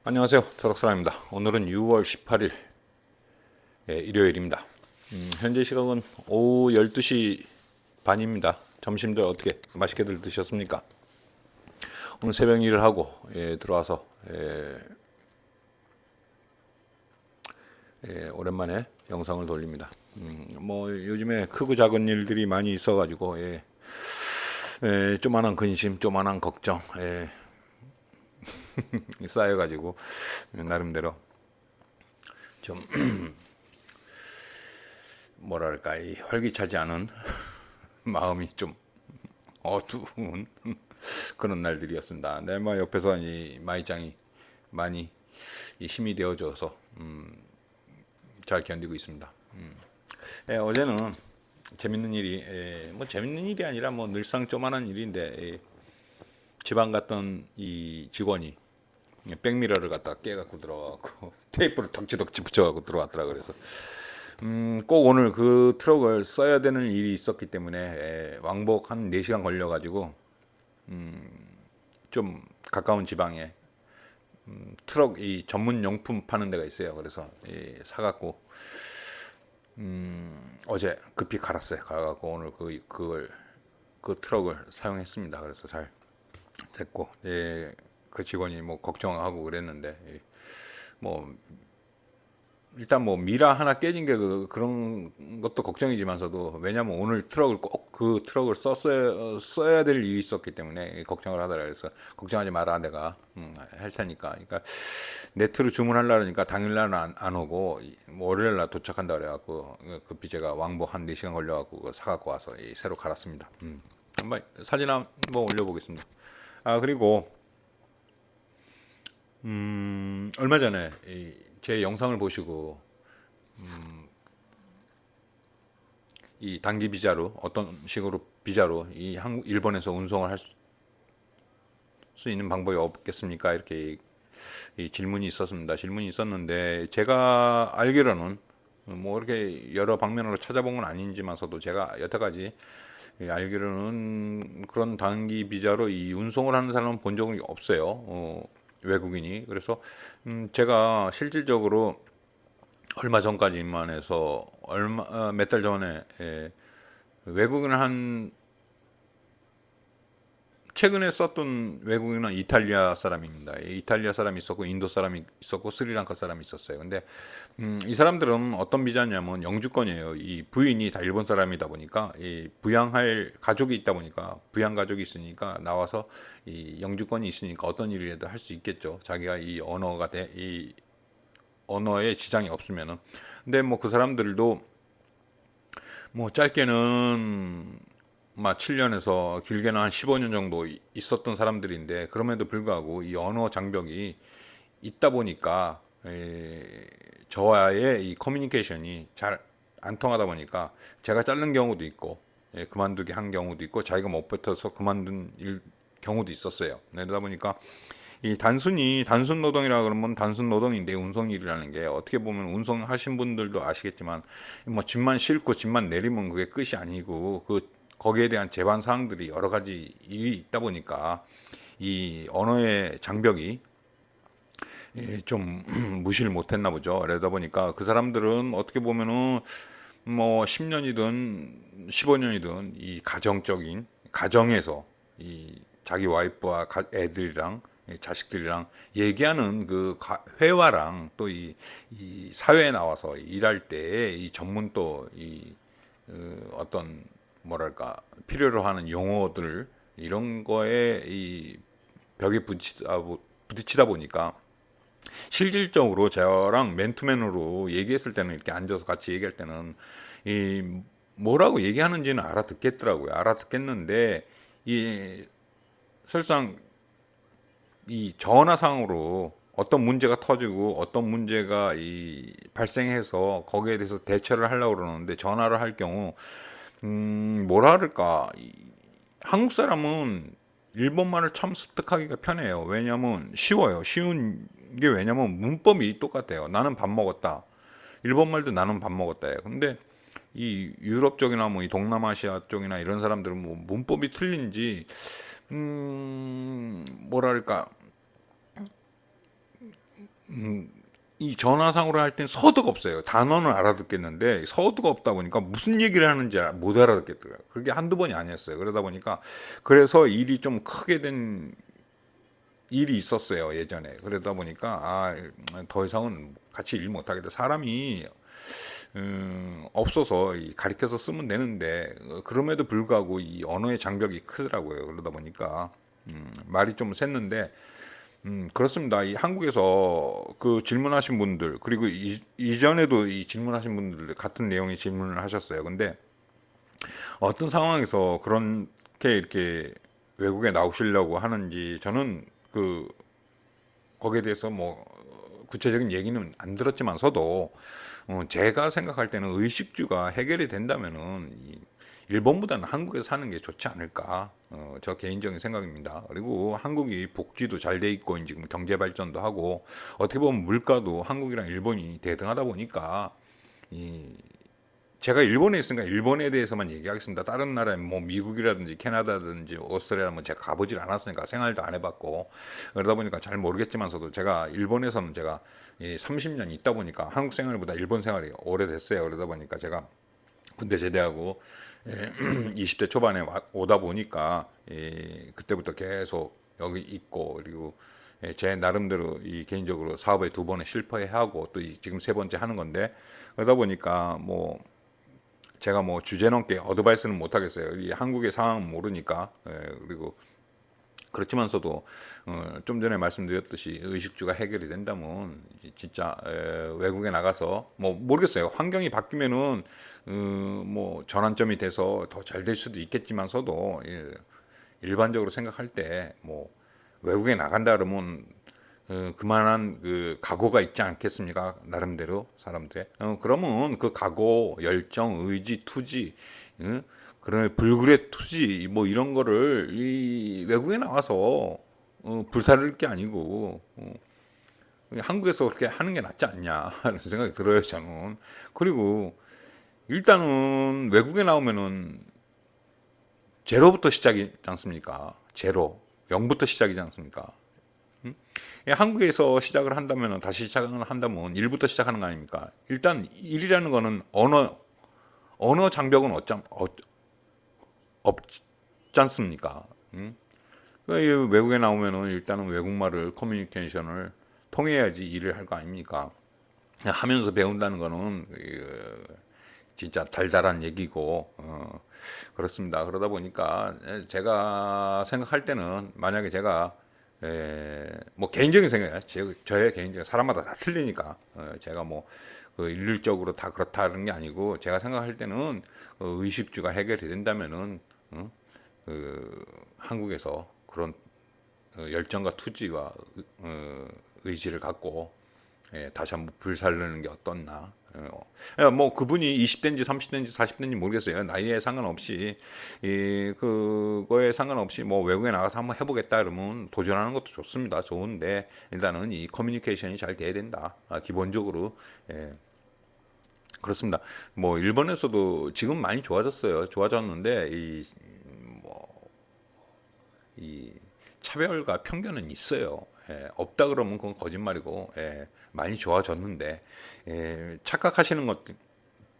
안녕하세요. 초록사람입니다. 오늘은 6월 18일 일요일입니다. 현재 시각은 오후 12시 반입니다. 점심들 어떻게 맛있게들 드셨습니까? 오늘 새벽 일을 하고 들어와서 오랜만에 영상을 돌립니다. 뭐 요즘에 크고 작은 일들이 많이 있어가지고 조만한 근심, 조만한 걱정 쌓여가지고 나름대로 좀 뭐랄까 이 활기차지 않은 마음이 좀 어두운 그런 날들이었습니다. 내마 옆에서 이 마이짱이 많이 힘이 되어줘서 잘 견디고 있습니다. 어제는 재밌는 일이 뭐 재밌는 일이 아니라 뭐 늘상 조만한 일인데 지방 갔던 이 직원이 백미러를 갖다 깨갖고 들어가고 테이프를 덕지덕지 붙여갖고 들어왔더라. 그래서 꼭 오늘 그 트럭을 써야 되는 일이 있었기 때문에 왕복 한 4시간 걸려가지고 좀 가까운 지방에 트럭 이 전문 용품 파는 데가 있어요. 그래서 사갖고 어제 급히 갈았어요. 가갖고 오늘 그 트럭을 사용했습니다. 그래서 잘 됐고 그 직원이 뭐 걱정하고 그랬는데 뭐 일단 뭐 미라 하나 깨진 게 그런 것도 걱정이지만서도 왜냐면 오늘 트럭을 꼭 그 트럭을 써야 될 일이 있었기 때문에 걱정을 하더라. 그래서 걱정하지 마라, 내가 할 테니까. 그러니까 네트로 주문하려니까 당일날은 안 오고 뭐 월요일날 도착한다 그래갖고 급히 제가 왕복 한 4시간 걸려갖고 사갖고 와서 새로 갈았습니다. 한번 사진 한번 올려보겠습니다. 아, 그리고 얼마 전에 제 영상을 보시고 이 단기 비자로 어떤 식으로 비자로 일본에서 운송을 할 수 있는 방법이 없겠습니까? 이렇게 이 질문이 있었습니다. 질문이 있었는데 제가 알기로는 뭐 이렇게 여러 방면으로 찾아본 건 아닌지만서도 제가 여태까지 알기로는 그런 단기 비자로 이 운송을 하는 사람은 본 적이 없어요. 외국인이. 그래서 제가 실질적으로 얼마 전까지만 해서 몇 달 전에 외국인 한 최근에 썼던 외국인은 이탈리아 사람입니다. 이탈리아 사람이 있었고 인도 사람이 있었고 스리랑카 사람이 있었어요. 근데 이 사람들은 어떤 비자냐면 영주권이에요. 이 부인이 다 일본 사람이다 보니까 이 부양할 가족이 있다 보니까 부양 가족이 있으니까 나와서 이 영주권이 있으니까 어떤 일이라도 할 수 있겠죠. 자기가 이 언어에 지장이 없으면은. 근데 뭐 그 사람들도 뭐 짧게는 막 7년에서 길게는 한 15년 정도 있었던 사람들인데 그럼에도 불구하고 이 언어 장벽이 있다 보니까 저와의 이 커뮤니케이션이 잘 안 통하다 보니까 제가 자른 경우도 있고 그만두게 한 경우도 있고 자기가 못 버텨서 그만둔 경우도 있었어요. 그러다 보니까 이 단순 노동이라 그러면 단순 노동인데 운송 일이라는 게 어떻게 보면 운송하신 분들도 아시겠지만 뭐 짐만 싣고 짐만 내리면 그게 끝이 아니고 거기에 대한 제반 사항들이 여러 가지 일이 있다 보니까 이 언어의 장벽이 좀 무시를 못했나 보죠. 그러다 보니까 그 사람들은 어떻게 보면은 뭐 10년이든 15년이든 이 가정에서 이 자기 와이프와 애들이랑 자식들이랑 얘기하는 그 회화랑 또 이 사회에 나와서 일할 때 이 전문 또 이 어떤 뭐랄까 필요로 하는 용어들 이런 거에 이 벽에 부딪히다 보니까 실질적으로 저랑 맨투맨으로 얘기했을 때는 이렇게 앉아서 같이 얘기할 때는 이 뭐라고 얘기하는지는 알아듣겠더라고요. 알아듣겠는데 이 설상 이 전화상으로 어떤 문제가 터지고 어떤 문제가 발생해서 거기에 대해서 대처를 하려고 그러는데 전화를 할 경우 뭐라 그럴까 한국 사람은 일본말을 참 습득하기가 편해요. 왜냐면 쉬워요. 쉬운 게 왜냐면 문법이 똑같아요. 나는 밥 먹었다. 일본말도 나는 밥 먹었다. 근데 이 유럽 쪽이나 뭐 이 동남아시아 쪽이나 이런 사람들은 뭐 문법이 틀린지 뭐랄까 이 전화상으로 할 땐 서두가 없어요. 단어는 알아듣겠는데 서두가 없다 보니까 무슨 얘기를 하는지 못 알아듣겠더라고요. 그게 한두 번이 아니었어요. 그러다 보니까 그래서 일이 좀 크게 된 일이 있었어요, 예전에. 그러다 보니까 더 이상은 같이 일 못하겠다. 사람이 없어서 가르쳐서 쓰면 되는데 그럼에도 불구하고 이 언어의 장벽이 크더라고요. 그러다 보니까 말이 좀 샜는데 그렇습니다. 이 한국에서 그 질문하신 분들 그리고 이전에도 이 질문하신 분들 같은 내용의 질문을 하셨어요. 근데 어떤 상황에서 그렇게 이렇게 외국에 나오시려고 하는지 저는 거기에 대해서 뭐 구체적인 얘기는 안 들었지만서도 제가 생각할 때는 의식주가 해결이 된다면은 일본보다는 한국에 사는 게 좋지 않을까. 저 개인적인 생각입니다. 그리고 한국이 복지도 잘 돼 있고 지금 경제 발전도 하고 어떻게 보면 물가도 한국이랑 일본이 대등하다 보니까 이 제가 일본에 있으니까 일본에 대해서만 얘기하겠습니다. 다른 나라에 뭐 미국이라든지 캐나다든지 오스트레일리아 뭐 제가 가보질 않았으니까 생활도 안 해봤고 그러다 보니까 잘 모르겠지만서도 제가 일본에서는 제가 30년 있다 보니까 한국 생활보다 일본 생활이 오래됐어요. 그러다 보니까 제가 군대 제대하고 20대 초반에 오다 보니까 그때부터 계속 여기 있고 그리고 제 나름대로 이 개인적으로 사업에 두 번에 실패하고 또 지금 세 번째 하는 건데 그러다 보니까 뭐 제가 뭐 주제 넘게 어드바이스는 못 하겠어요. 이 한국의 상황은 모르니까. 그리고 그렇지만서도 좀 전에 말씀드렸듯이 의식주가 해결이 된다면 진짜 외국에 나가서 뭐 모르겠어요. 환경이 바뀌면은 뭐 전환점이 돼서 더 잘 될 수도 있겠지만서도 일반적으로 생각할 때 뭐 외국에 나간다 그러면 그만한 그 각오가 있지 않겠습니까? 나름대로 사람들의. 그러면 그 각오, 열정, 의지, 투지, 그런 불굴의 투지 뭐 이런 거를 이 외국에 나와서 불사를 게 아니고 한국에서 그렇게 하는 게 낫지 않냐 하는 생각이 들어요 저는. 그리고 일단은 외국에 나오면은 제로부터 시작이지 않습니까? 제로, 영부터 시작이지 않습니까? 한국에서 시작을 한다면 다시 시작을 한다면 일부터 시작하는 거 아닙니까? 일단 일이라는 거는 언어 장벽은 없지 않습니까? 그러니까 외국에 나오면은 일단은 외국말을 커뮤니케이션을 통해야지 일을 할 거 아닙니까? 하면서 배운다는 거는 진짜 달달한 얘기고 그렇습니다. 그러다 보니까 제가 생각할 때는 만약에 제가 뭐 개인적인 생각이에요. 저의 개인적인 사람마다 다 틀리니까 제가 뭐그 일률적으로 다 그렇다는 게 아니고 제가 생각할 때는 의식주가 해결이 된다면은 한국에서 그런 열정과 투지와 의지를 갖고 다시 한번 불살르는 게 어떻나. 뭐 그분이 20대인지 30대인지 40대인지 모르겠어요. 나이에 상관없이 그거에 상관없이 뭐 외국에 나가서 한번 해보겠다 그러면 도전하는 것도 좋습니다. 좋은데 일단은 이 커뮤니케이션이 잘 돼야 된다. 기본적으로 그렇습니다. 뭐 일본에서도 지금 많이 좋아졌어요. 좋아졌는데 이 차별과 편견은 있어요. 없다 그러면 그건 거짓말이고 많이 좋아졌는데 착각하시는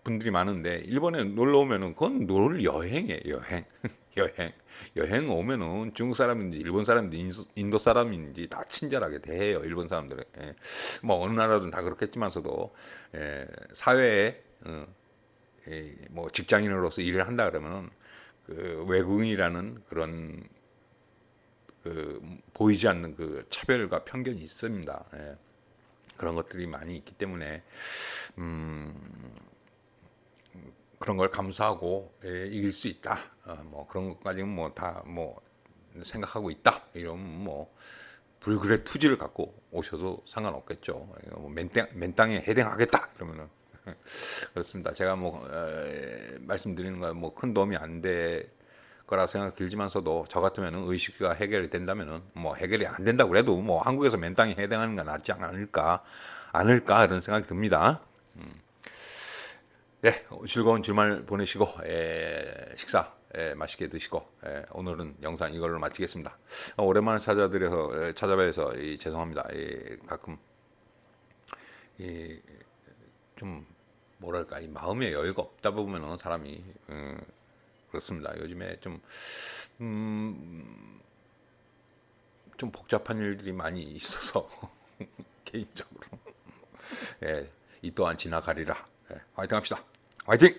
분들이 많은데 일본에 놀러 오면은 그건 놀 여행이에요. 여행 여행 오면은 중국 사람인지 일본 사람인지 인도 사람인지 다 친절하게 대해요. 일본 사람들은 뭐 어느 나라든 다 그렇겠지만서도 사회에 뭐 직장인으로서 일을 한다 그러면은 그 외국인이라는 그런 보이지 않는 그 차별과 편견이 있습니다. 그런 것들이 많이 있기 때문에 그런 걸 감수하고 이길 수 있다. 뭐 그런 것까지는 뭐 다 뭐 생각하고 있다. 이러면 뭐 불굴의 투지를 갖고 오셔도 상관없겠죠. 뭐 맨땅에 해당하겠다. 이러면은 그렇습니다. 제가 뭐 말씀드리는 건 뭐 큰 도움이 안 될 거라 생각 들지만서도 저 같으면은 의식주가 해결이 된다면은 뭐 해결이 안 된다고 그래도 뭐 한국에서 맨땅에 해당하는 건 낫지 않을까 이런 생각이 듭니다. 네, 즐거운 주말 보내시고 식사 맛있게 드시고 오늘은 영상 이걸로 마치겠습니다. 오랜만에 찾아뵈서 죄송합니다. 가끔 이 좀 뭐랄까 이 마음의 여유가 없다 보면은 사람이 그렇습니다. 요즘에 좀 복잡한 일들이 많이 있어서 개인적으로 이 또한 지나가리라. 화이팅 합시다. 화이팅!